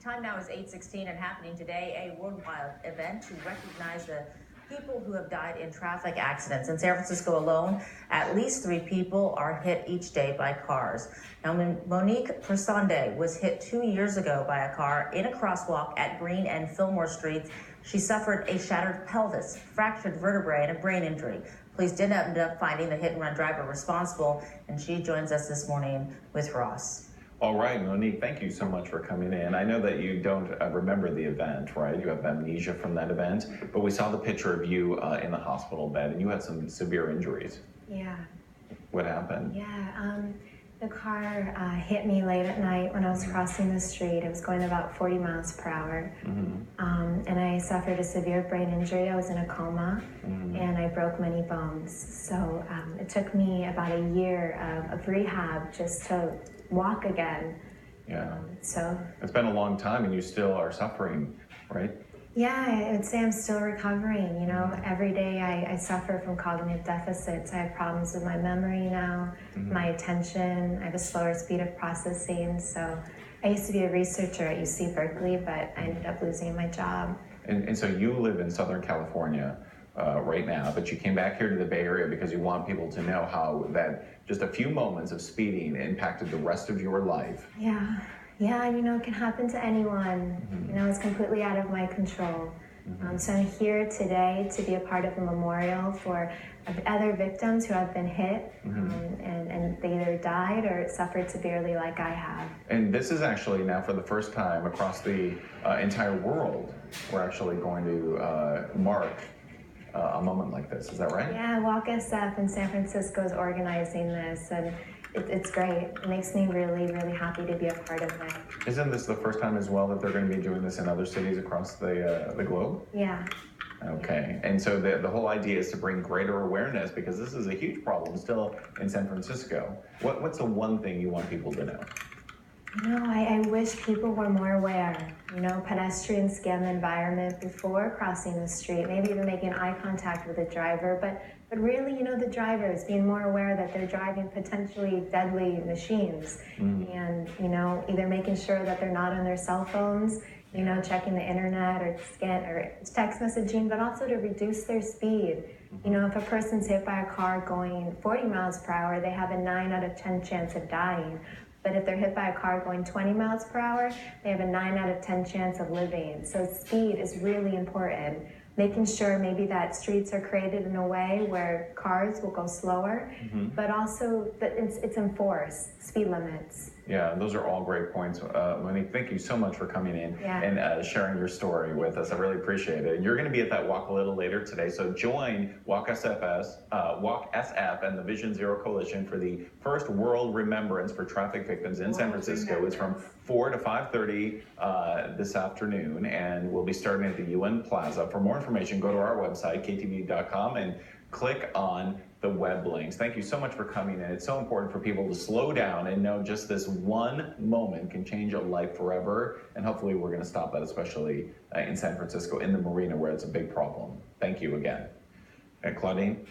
Time now is 8:16 and happening today, a worldwide event to recognize the people who have died in traffic accidents. In San Francisco alone, at least 3 people are hit each day by cars. Now, Monique Personde was hit 2 years ago by a car in a crosswalk at Green and Fillmore Streets. She suffered a shattered pelvis, fractured vertebrae, and a brain injury. Police did end up finding the hit-and-run driver responsible, and she joins us this morning with Ross. All right, Monique, thank you so much for coming in. I know that you don't remember the event, right? You have amnesia from that event, but we saw the picture of you in the hospital bed, and you had some severe injuries. Yeah. What happened? Yeah, the car hit me late at night when I was crossing the street. It was going about 40 miles per hour. And I suffered a severe brain injury. I was in a coma, and I broke many bones. So it took me about a year of rehab just to walk again. Yeah. So it's been a long time, and you still are suffering, right? Yeah, I would say I'm still recovering. You know, every day I suffer from cognitive deficits. I have problems with my memory now, my attention. I have a slower speed of processing. So I used to be a researcher at UC Berkeley, but I ended up losing my job. And so you live in Southern California right now, but you came back here to the Bay Area because you want people to know how that just a few moments of speeding impacted the rest of your life. Yeah, you know, it can happen to anyone. You know, it's completely out of my control. So I'm here today to be a part of a memorial for other victims who have been hit, and they either died or suffered severely like I have. And this is actually now for the first time across the entire world, we're actually going to mark a moment like this. Is that right? Yeah, Walk SF in San Francisco is organizing this, and it's great. It makes me really, really happy to be a part of it. Isn't this the first time as well that they're going to be doing this in other cities across the globe? Yeah. Okay, and so the whole idea is to bring greater awareness, because this is a huge problem still in San Francisco. What's the one thing you want people to know? You know, I wish people were more aware. You know, pedestrians scan the environment before crossing the street, maybe even making eye contact with the driver, but really, you know, the drivers being more aware that they're driving potentially deadly machines, and, you know, either making sure that they're not on their cell phones, you know, checking the internet or text messaging, but also to reduce their speed. You know, if a person's hit by a car going 40 miles per hour, they have a 9 out of 10 chance of dying. But if they're hit by a car going 20 miles per hour, they have a 9 out of 10 chance of living. So speed is really important. Making sure maybe that streets are created in a way where cars will go slower, but also that it's enforced, speed limits. Yeah, those are all great points. Monique, thank you so much for coming in and sharing your story with us. I really appreciate it. And you're going to be at that walk a little later today, so join Walk SF and the Vision Zero Coalition for the first World Remembrance for Traffic Victims in San Francisco. It's from 4 to 5:30 this afternoon, and we'll be starting at the UN Plaza. For more information, go to our website, ktv.com, and click on the web links. Thank you so much for coming in. It's so important for people to slow down and know just this one moment can change a life forever. And hopefully we're going to stop that, especially in San Francisco, in the marina, where it's a big problem. Thank you again. And Claudine?